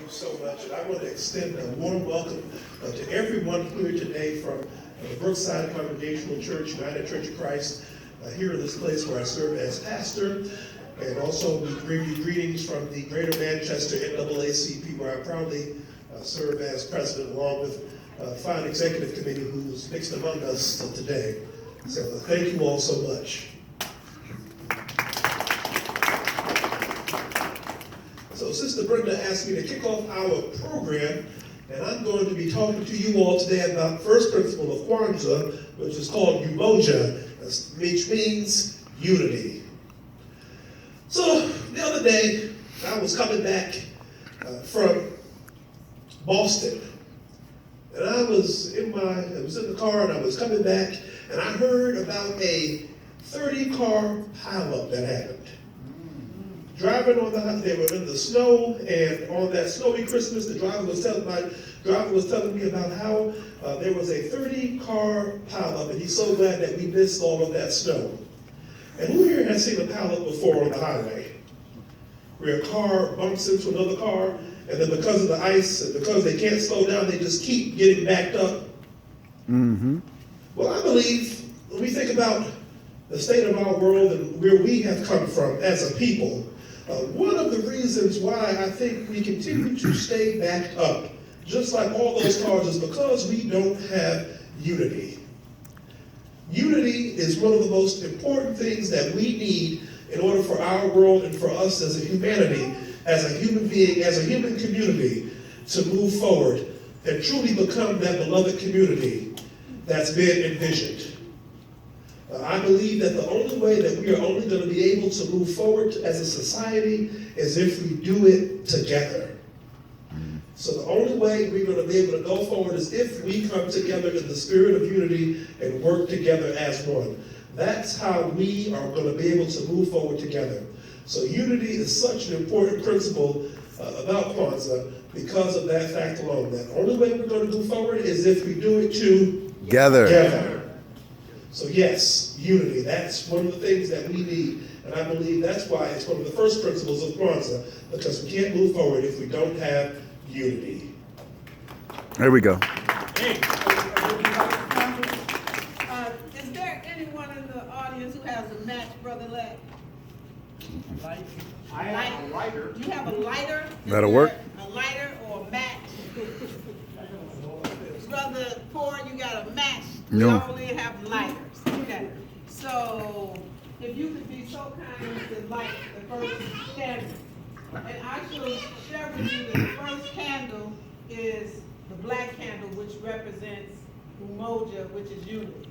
you so much. And I want to extend a warm welcome to everyone here today from the Brookside Congregational Church, United Church of Christ, here in this place where I serve as pastor. And also we bring you greetings from the Greater Manchester NAACP, where I proudly serve as president, along with a fine executive committee who's mixed among us today. So thank you all so much. So Sister Brenda asked me to kick off our program, and I'm going to be talking to you all today about the first principle of Kwanzaa, which is called Umoja, which means unity. So the other day, I was coming back from Boston, and I was in the car, and I was coming back, and I heard about a 30-car pileup that happened. Driving on they were in the snow, and on that snowy Christmas, the driver was telling me about how there was a 30-car pileup, and he's so glad that we missed all of that snow. And who here has seen a pileup before on the highway, where a car bumps into another car, and then because of the ice and because they can't slow down, they just keep getting backed up? Mm-hmm. Well, I believe when we think about the state of our world and where we have come from as a people, one of the reasons why I think we continue to stay backed up, just like all those cars, is because we don't have unity. Unity is one of the most important things that we need in order for our world and for us as a humanity, as a human being, as a human community, to move forward and truly become that beloved community that's been envisioned. I believe that the only way that we are only going to be able to move forward as a society is if we do it together. So the only way we're going to be able to go forward is if we come together in the spirit of unity and work together as one. That's how we are going to be able to move forward together. So unity is such an important principle about Kwanzaa because of that fact alone. That the only way we're going to move forward is if we do it together. So yes, unity, that's one of the things that we need. And I believe that's why it's one of the first principles of Kwanzaa, because we can't move forward if we don't have unity. There we go. Is there anyone in the audience who has a match, Brother Leck? I have a lighter. Do you have a lighter? That'll work. A lighter or a match? Brother Poor, you got a match? No. We only have lighters. Okay. So if you could be so kind as to light the first candle. And I shall share with you that the first candle is the black candle, which represents Umoja, which is unity.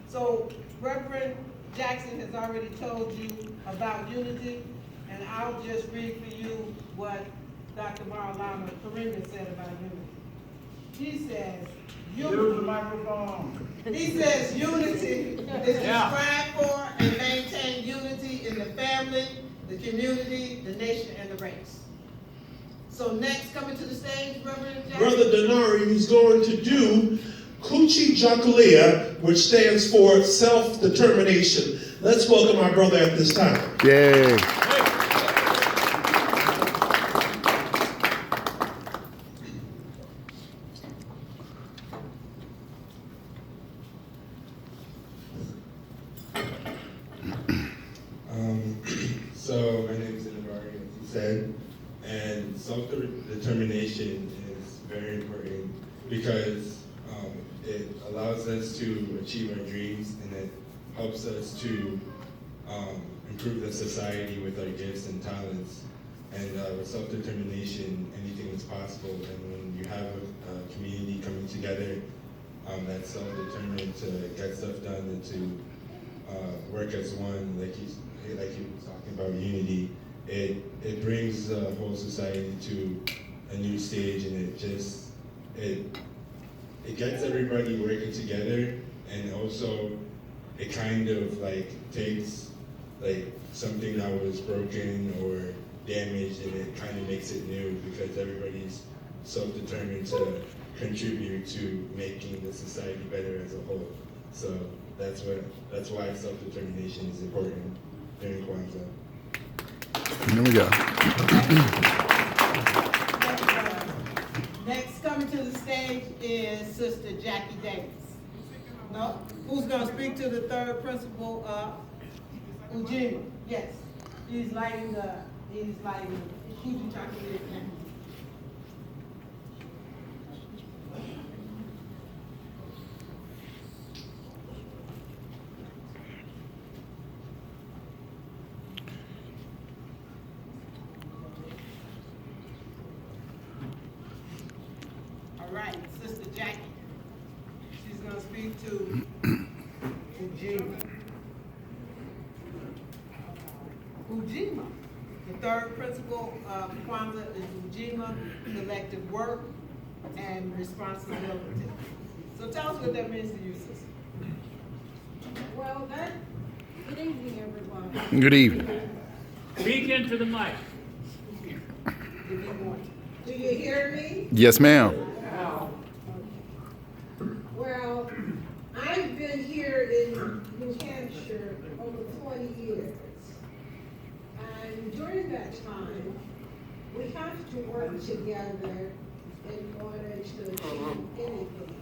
So Reverend Jackson has already told you about unity, and I'll just read for you what Dr. Marilana Karinga said about unity. He says, Use the microphone. He says unity is to strive for and maintain unity in the family, the community, the nation, and the race. So next, coming to the stage, Reverend Jackson. Brother Denari, who's going to do Kuchi Jakulia, which stands for self-determination. Let's welcome our brother at this time. Yay. So my name is Denari, as you said, and self-determination is very important because it allows us to achieve our dreams, and it helps us to improve the society with our gifts and talents. And with self-determination, anything is possible. And when you have a community coming together that's self-determined to get stuff done and to work as one, like he was talking about unity, it brings the whole society to a new stage, and it gets everybody working together, and also it kind of like takes like something that was broken or damaged, and it kind of makes it new because everybody's self-determined to contribute to making the society better as a whole. So that's why self-determination is important during Kwanzaa. Here we go. stage is Sister Jackie Davis. No? Who's gonna speak to the third principal of Ujima? Yes. He's lighting the, who's you trying to get it now? All right, Sister Jackie. She's gonna speak to Ujima. Ujima. The third principle of Kwanzaa is Ujima, collective work and responsibility. So tell us what that means to you, sister. Well, good evening, everyone. Good evening. Speak into the mic. Do you hear me? Yes, ma'am. Well, I've been here in New Hampshire over 20 years. And during that time, we have to work together in order to achieve anything.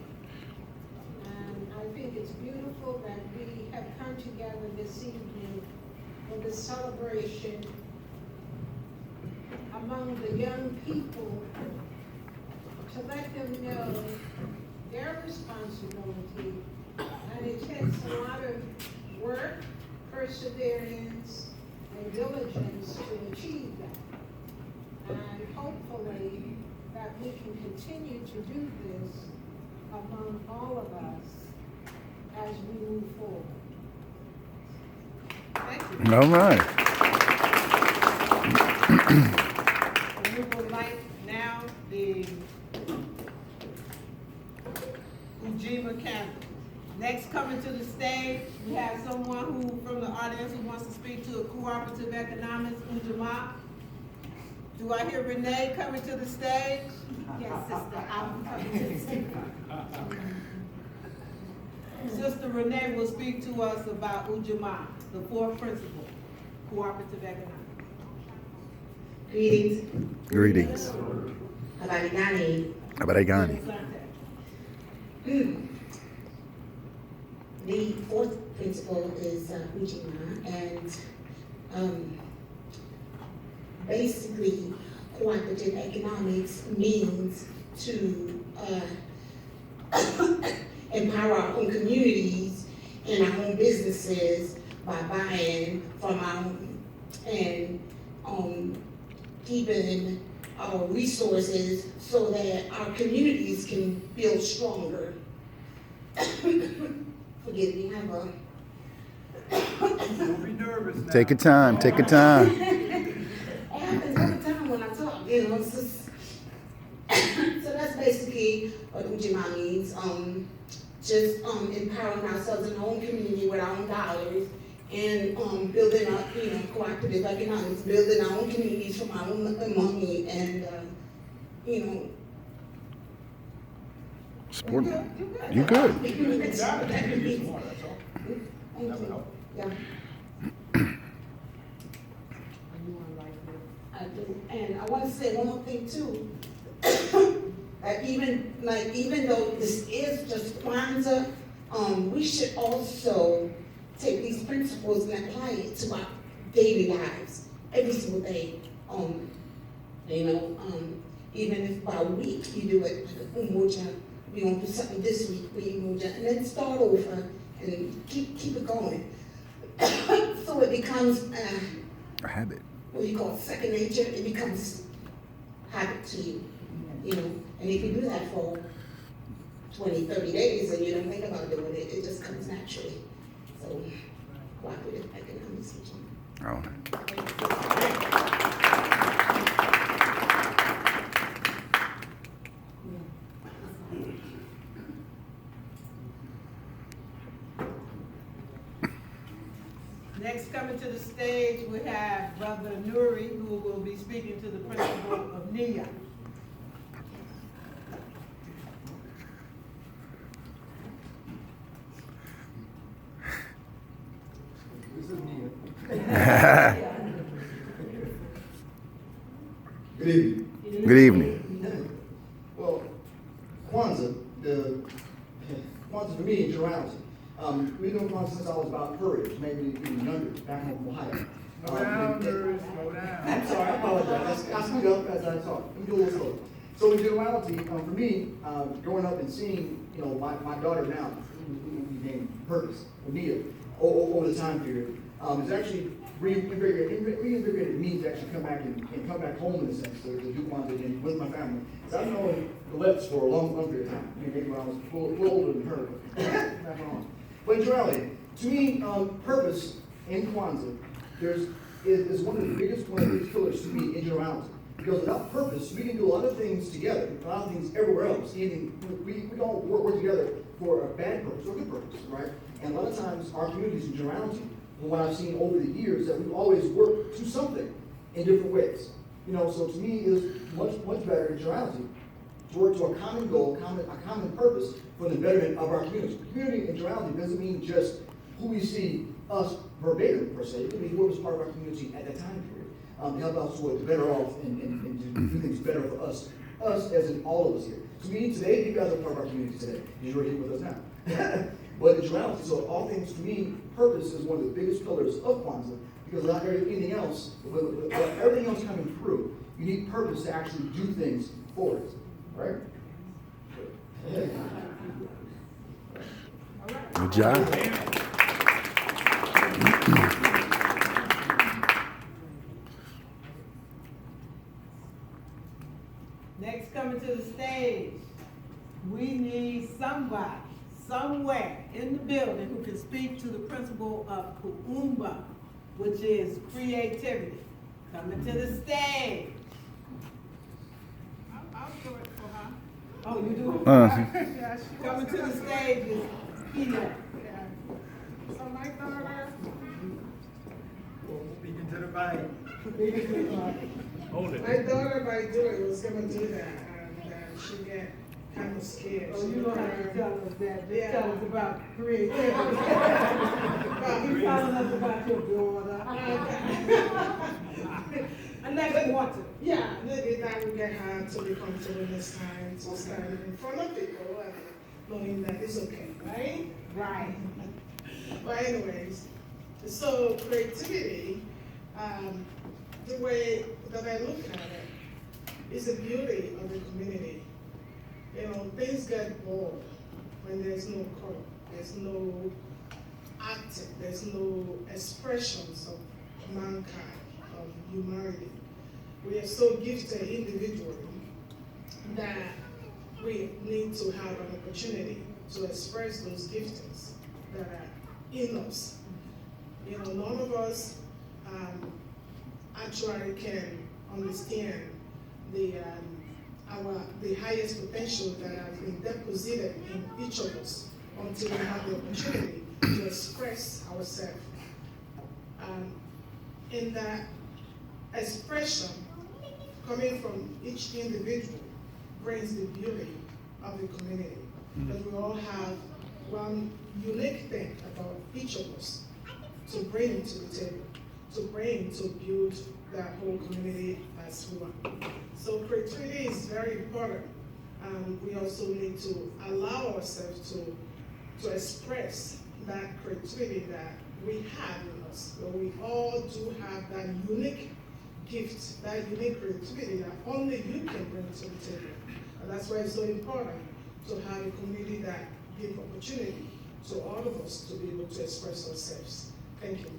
And I think it's beautiful that we have come together this evening for this celebration among the young people to let them know their responsibility, and it takes a lot of work, perseverance, and diligence to achieve that. And hopefully that we can continue to do this among all of us as we move forward. Thank you. All right. We would like now the Ujima candle. Next, coming to the stage, we have someone who, from the audience, who wants to speak to a cooperative economics, Ujima. Do I hear Renee coming to the stage? Yes, sister, I'm coming to the stage. Sister Renee will speak to us about Ujima, the fourth principle, cooperative economics. Greetings. Greetings. Habarigani. Abarigani. The fourth principle is Ujima, and basically cooperative economics means to empower our own communities and our own businesses by buying from our own and keeping our resources so that our communities can build stronger. Forgive me, I have a Don't be nervous now. Take your time. Take your time. it happens all the time when I talk, it's just so that's basically what Ujima means. Just empowering ourselves in our own community with our own dollars and building up, cooperative economics, building our own communities from our own money and Support. You good. Thank you. That's all. That would help. Yeah. I do. And I want to say one more thing too. That even though this is just Kwanzaa, we should also take these principles and apply it to our daily lives, every single day. Even if by week you do it, we're gonna do something this week, and then start over and keep it going. So it becomes A habit. what you call second nature. It becomes habit to you, And if you do that for 20, 30 days and you don't think about doing it, it just comes naturally. So cooperative economics. All right. Next, coming to the stage, we have Brother Nuri, who will be speaking to the principal of NIA. This is Nia. Good evening. Good evening. Well, for me, in generality, we've been on since I was about courage, maybe even younger, back home from Ohio. Slow down, nerds, slow down. I'm sorry, I apologize. I speak up as I talk. Let me do a little slow. So in generality, for me, growing up and seeing, my daughter now, who we named Purpose, or Nia, over the time period, is actually reinvigorated me to actually come back and come back home in a sense, to do Kwanzaa again with my family. So I've known the Letts for a long period of time. Maybe when I was a little older than her, but back on. But in reality, to me, purpose in Kwanzaa is one of the biggest pillars to me in generality. Because without purpose, we can do a lot of things together, a lot of things everywhere else. Even we don't work together for a bad purpose or good purpose, right? And a lot of times, our communities in generality, from what I've seen over the years, that we've always worked to something in different ways. So to me, it's much better in generality to work to a common goal, a common purpose for the betterment of our community. Community in generality doesn't mean just who we see us verbatim per se. It could be who was part of our community at that time period. To help us to better off and to do things better for us as in all of us here. To me, today, you guys are part of our community today. You're here with us now. But in generality, so all things, to me, purpose is one of the biggest pillars of Kwanzaa, because without anything else, with everything else coming through, you need purpose to actually do things for it, right? Good job. Next coming to the stage, we need somebody, somewhere in the building who can speak to the principle of Kuumba, which is creativity. Coming to the stage. I'll do it for her. Oh, you do it for her? Yeah, coming to the stage is Ina. So my daughter, Speaking to the mic. Hold it. my daughter by doing was gonna do that, and she get kind of scared. Oh, you don't have to tell us that. Just Yeah. tell us about creativity. You're telling us about your daughter. Unless you want to. Yeah, maybe that will get her to be comfortable this time to stand in front of people and knowing that it's okay, right? Right. But anyways, so creativity, the way that I look at it is the beauty of the community. Things get bored when there's no color, there's no acting, there's no expressions of mankind, of humanity. We are so gifted individually that we need to have an opportunity to express those giftings that are in us. None of us actually can understand the highest potential that has been deposited in each of us until we have the opportunity to express ourselves. In that expression coming from each individual brings the beauty of the community. Because we all have one unique thing about each of us to bring to the table, to build that whole community as one. So creativity is very important. We also need to allow ourselves to express that creativity that we have in us. So we all do have that unique gift, that unique creativity that only you can bring to the table. And that's why it's so important to have a community that gives opportunity to all of us to be able to express ourselves. Thank you.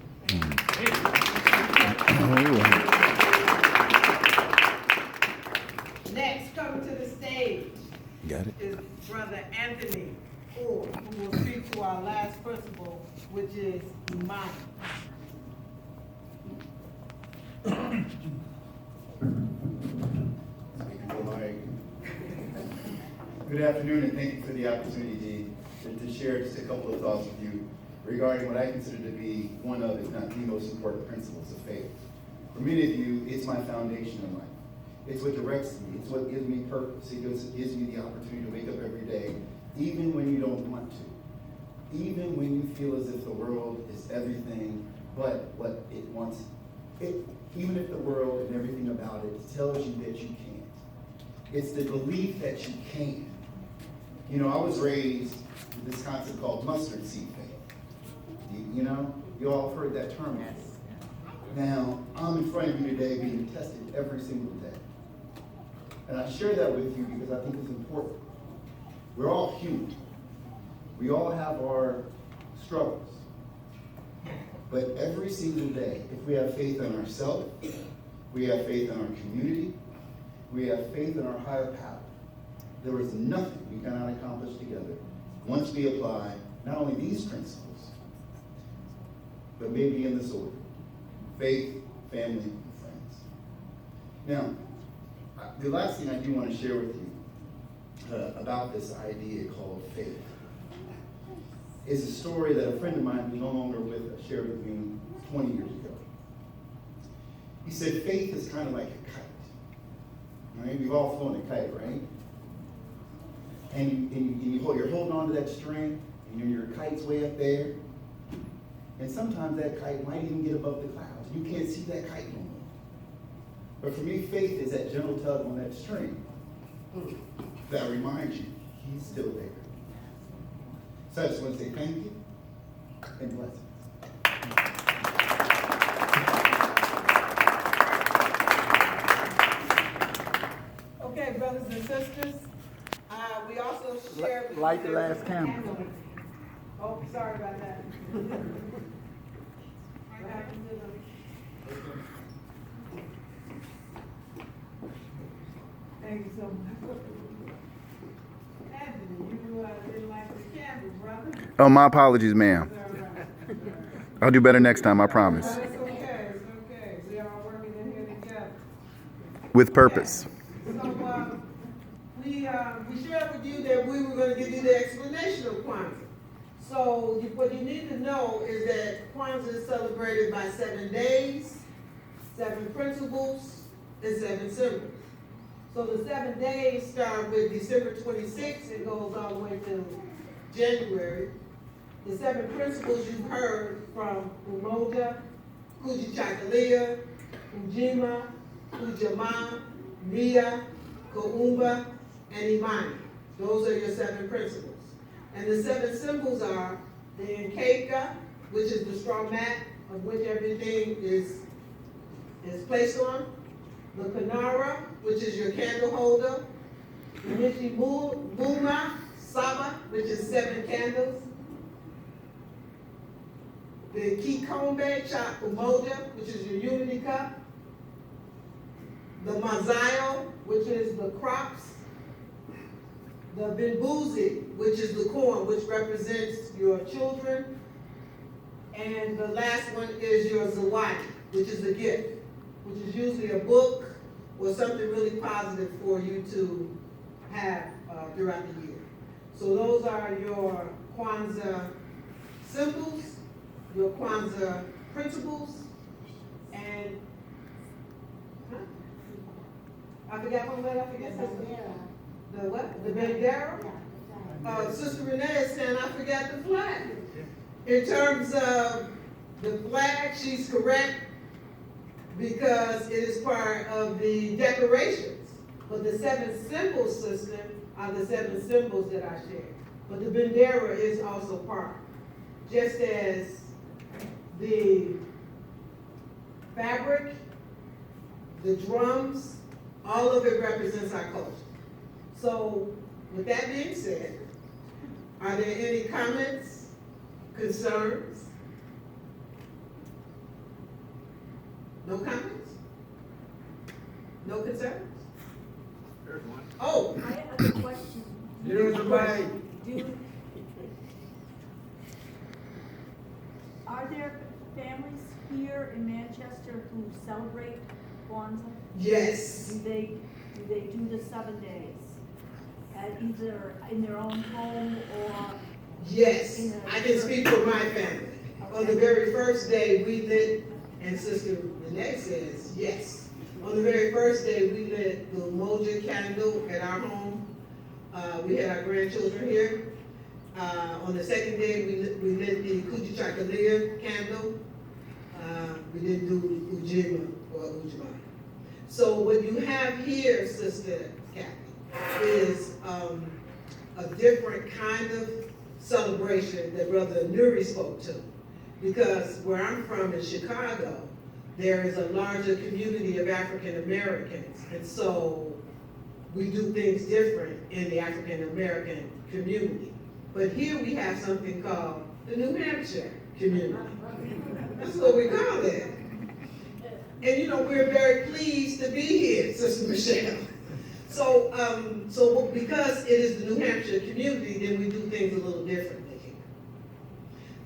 Next, coming to the stage Got it. is Brother Anthony Orr, who will speak to our last principle, which is mind. Good afternoon, and thank you for the opportunity to share just a couple of thoughts with you regarding what I consider to be one of, if not the most important principles of faith. For many of you, it's my foundation in life. It's what directs me. It's what gives me purpose. It gives me the opportunity to wake up every day, even when you don't want to. Even when you feel as if the world is everything but what it wants. Even if the world and everything about it tells you that you can't. It's the belief that you can You know, I was raised with this concept called mustard seed faith. You know, you all have heard that term before. Now, I'm in front of you today being tested every single day. And I share that with you because I think it's important. We're all human. We all have our struggles. But every single day, if we have faith in ourselves, we have faith in our community, we have faith in our higher power, there is nothing we cannot accomplish together once we apply not only these principles, but maybe in this order: faith, family, and friends. Now, the last thing I do want to share with you about this idea called faith is a story that a friend of mine who's no longer with us shared with me 20 years ago. He said faith is kind of like a kite. Right? We've all flown a kite, right? And you're holding on to that string, and your kite's way up there. And sometimes that kite might even get above the clouds. You can't see that kite no more. But for me, faith is that gentle tug on that string that reminds you he's still there. So I just want to say thank you and blessings. Okay, brothers and sisters, we also share. Light the last candle. Oh, sorry about that. Thank you so much. Anthony, you didn't like the candle, brother? Oh, my apologies, ma'am. I'll do better next time, I promise. It's okay, it's okay. We are all working in here together. With purpose. So, we shared with you that we were going to give you the explanation of Kwanzaa. So what you need to know is that Kwanzaa is celebrated by 7 days, 7 principles, and 7 symbols. So the 7 days start with December 26th and goes all the way to January. The 7 principles you've heard from Umoja, Kujichagulia, Ujima, Ujima, Nia, Kaumba, and Imani. Those are your 7 principles. And the 7 symbols are the Nkeka, which is the straw mat of which everything is placed on. The Kanara, which is your candle holder. The Nishi Buma, Saba, which is 7 candles. The Kikombe Cha Umoja, which is your unity cup. The Mazayo, which is the crops. The Bimbuzi, which is the corn, which represents your children. And the last one is your Zawadi, which is a gift, which is usually a book or something really positive for you to have throughout the year. So those are your Kwanzaa symbols, your Kwanzaa principles, and I forgot one letter, I forget something. The what? The Bandera? Sister Renee is saying I forgot the flag. In terms of the flag, she's correct because it is part of the decorations. But the 7 symbol system are the 7 symbols that I shared. But the Bandera is also part. Just as the fabric, the drums, all of it represents our culture. So, with that being said, are there any comments, concerns? No comments? No concerns? There's one. Oh, I have a question. Use the mic. Are there families here in Manchester who celebrate Kwanzaa? yes. Do they do the 7 days? Either in their own home or? Yes, I can speak for my family. On the very first day we lit, and Sister Renee says yes. On the very first day we lit the Umoja candle at our home. We had our grandchildren here. On the second day we lit the Kujichagulia candle. We didn't do Ujima or Ujima. So what you have here, Sister Kathy, is a different kind of celebration that Brother Nuri spoke to. Because where I'm from in Chicago, there is a larger community of African Americans. And so we do things different in the African American community. But here we have something called the New Hampshire community. That's what we call it. And you know, we're very pleased to be here, Sister Michelle. So because it is the New Hampshire community, then we do things a little differently here.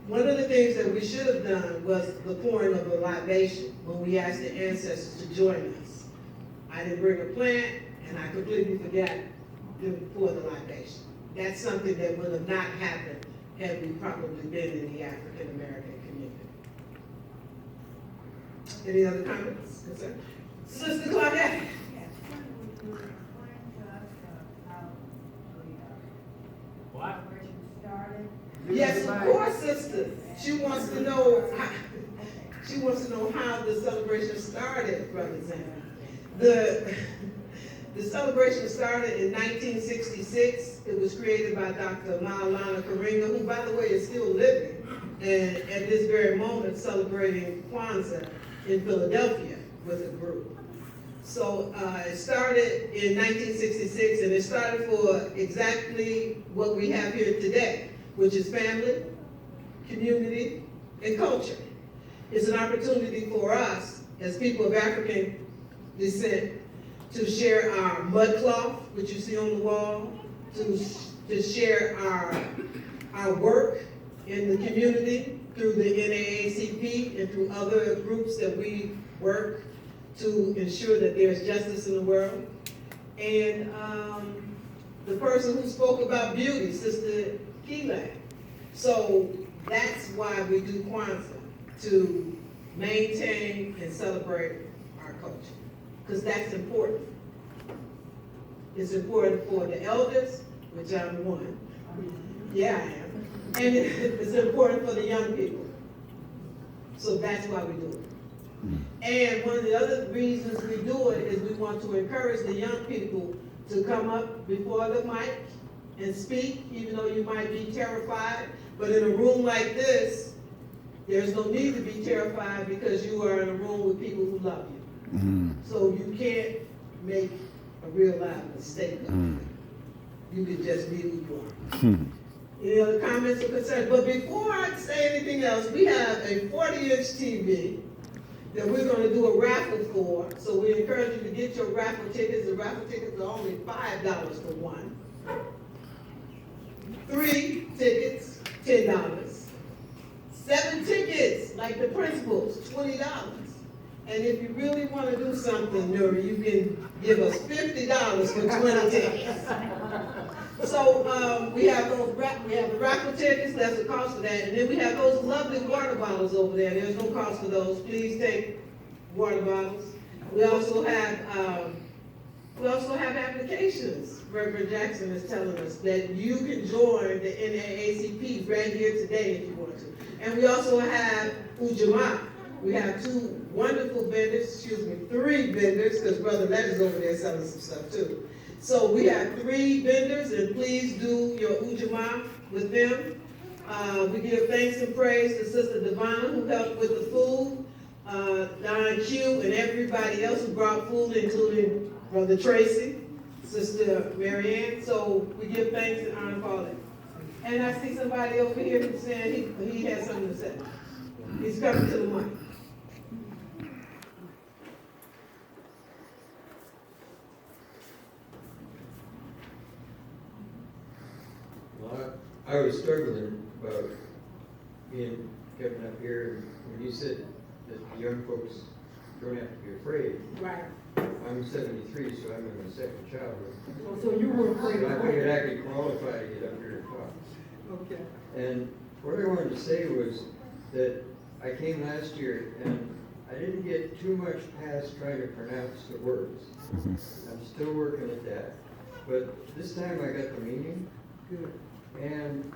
One of the things that we should have done was the pouring of a libation when we asked the ancestors to join us. I didn't bring a plant, and I completely forgot to pour the libation. That's something that would have not happened had we probably been in the African American community. Any other comments, concerns? Sister Claudette? What? Yes, of course, sister. She wants to know how the celebration started, Brother Zan. The celebration started in 1966. It was created by Dr. Maulana Karinga, who, by the way, is still living, and at this very moment celebrating Kwanzaa in Philadelphia with a group. So it started in 1966, and it started for exactly what we have here today, which is family, community, and culture. It's an opportunity for us, as people of African descent, to share our mud cloth, which you see on the wall, to share our work in the community through the NAACP and through other groups that we work to ensure that there's justice in the world. And the person who spoke about beauty, Sister Kila. So that's why we do Kwanzaa, to maintain and celebrate our culture, because that's important. It's important for the elders, which I'm one. Yeah, I am. And it's important for the young people. So that's why we do it. And one of the other reasons we do it is we want to encourage the young people to come up before the mic and speak, even though you might be terrified. But in a room like this, there's no need to be terrified because you are in a room with people who love you. Mm-hmm. So you can't make a real loud mistake. You can just be who you are. Any other comments or concerns? But before I say anything else, we have a 40-inch TV that we're going to do a raffle for. So we encourage you to get your raffle tickets. The raffle tickets are only $5 for one. 3 tickets, $10. 7 tickets, like the principals, $20. And if you really want to do something, Nuri, you can give us $50 for 20 tickets. So we have the raffle tickets. That's the cost of that, and then we have those lovely water bottles over there. There's no cost for those. Please take water bottles. We also have applications. Reverend Jackson is telling us that you can join the NAACP right here today if you want to. And we also have Ujima. We have 2 wonderful vendors, 3 vendors, because Brother Letter's over there selling some stuff too. So we have 3 vendors, and please do your Ujima with them. We give thanks and praise to Sister Devon, who helped with the food, Don Q, and everybody else who brought food, including Brother Tracy, Sister Marianne. So we give thanks and honor for all that. And I see somebody over here who's saying he has something to say. He's coming to the mic. Well, I was struggling about being coming up here when you said that the young folks don't have to be afraid. Right. I'm 73, so I'm in my 2nd childhood. Oh, so you were afraid So I of figured I could qualify to get up here and talk. Okay. And what I wanted to say was that I came last year and I didn't get too much past trying to pronounce the words. I'm still working at that. But this time I got the meaning. Good. And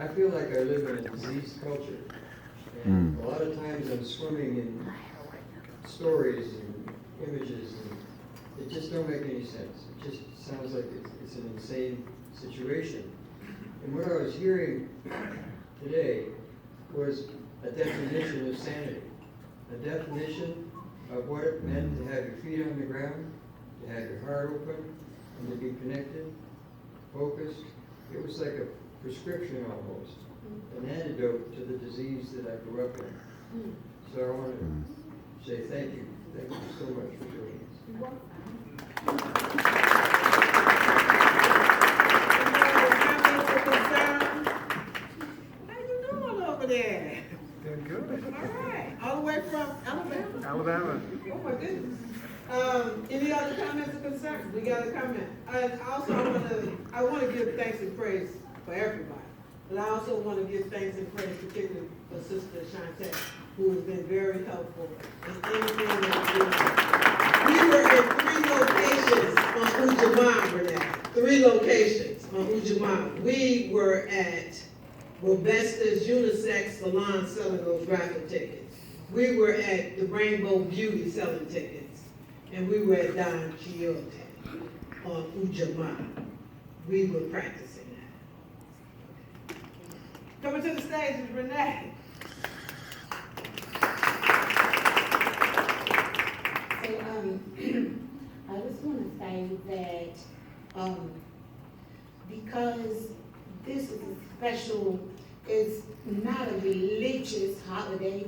I feel like I live in a diseased culture. And a lot of times I'm swimming in stories and images, and it just don't make any sense. It just sounds like it's an insane situation. And what I was hearing today was a definition of sanity, a definition of what it meant to have your feet on the ground, to have your heart open, and to be connected, focused. It was like a prescription almost, an antidote to the disease that I grew up in. So I want to say thank you. Thank you so much for doing this. How you doing over there? Doing good. All right, all the way from Alabama? Alabama. Oh my goodness. Any other comments or concerns? We got a comment. And also I want to give thanks and praise for everybody. But I also want to give thanks and praise particularly for Sister Shantae, who has been very helpful in anything that we do. We were in 3 locations on Ujima, Renee. 3 locations on Ujima. We were at Robesta's Unisex Salon selling those raffle tickets. We were at the Rainbow Beauty selling tickets. And we were at Don Quixote on Ujima. We were practicing that. Coming to the stage is Renee. So, I just want to say that, because this is a special, it's not a religious holiday,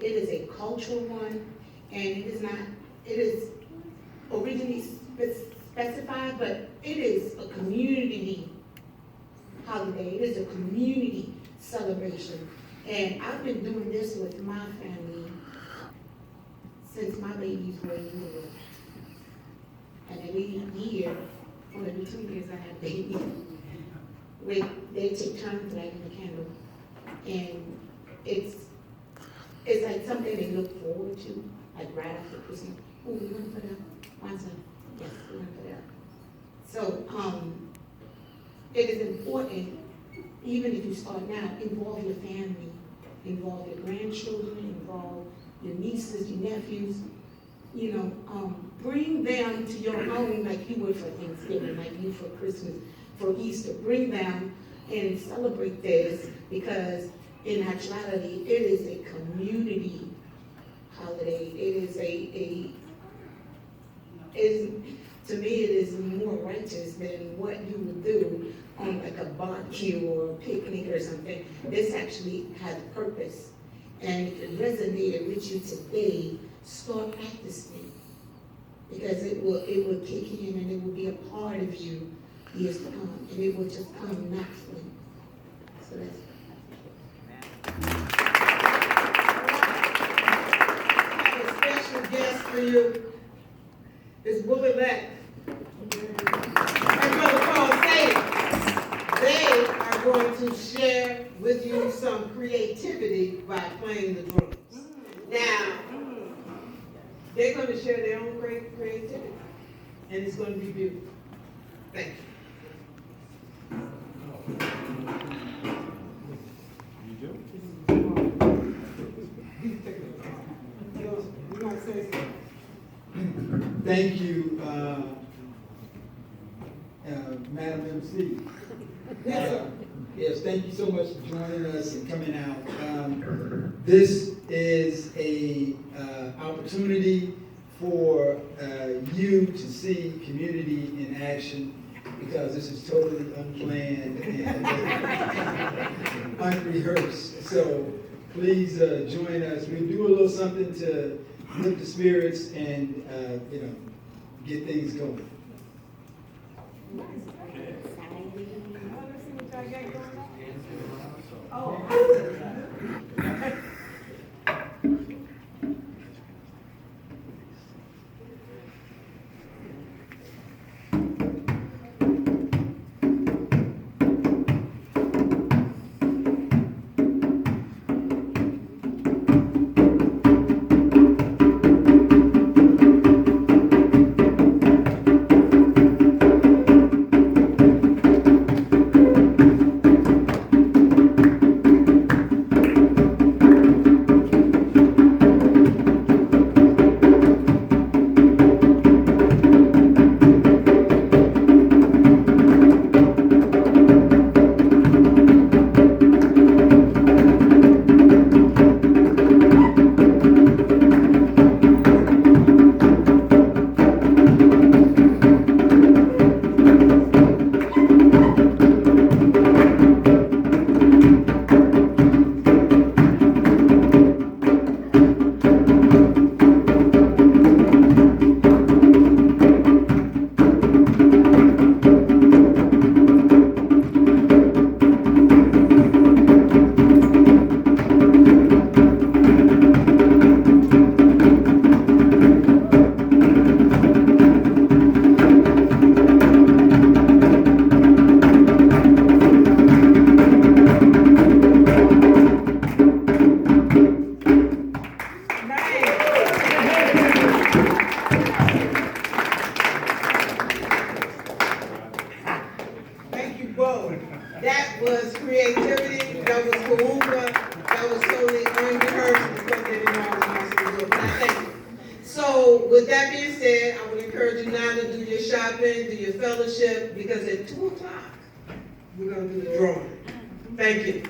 it is a cultural one, and it is originally specified, but it is a community holiday, it is a community celebration. And I've been doing this with my family since my babies were little. And every year, for every 2 years I have babies, they take turns lighting the candle. And it's like something they look forward to, like right after Christmas. Oh, we want to put up Kwanzaa. Yes, we want to put it up. So, it is important, even if you start now, involve your family, involve your grandchildren, involve your nieces, your nephews, bring them to your home like you would for Thanksgiving, like you for Christmas, for Easter. Bring them and celebrate this, because in actuality, it is a community holiday. To me, it is more righteous than what you would do on like a barbecue or a picnic or something. This actually has purpose. And if it resonated with you today, start practicing. Because it will kick in and it will be a part of you years to come. And it will just come naturally. So that's I have a special guest for you. It's Bullet and Brother Paul Sadie. They are going to share with you some creativity by playing the drums. Now, they're going to share their own creativity, and it's going to be beautiful. Thank you. Thank you, Madam MC. Yes, thank you so much for joining us and coming out. This is a opportunity for you to see community in action, because this is totally unplanned and unrehearsed. So please join us. We'll do a little something to lift the spirits and get things going. was creativity, that was kahuba, that was totally unrehearsed because they didn't know I was not supposed to do it, but I thank you. So with that being said, I would encourage you now to do your shopping, do your fellowship, because at 2 o'clock, we're gonna do the drawing. Thank you.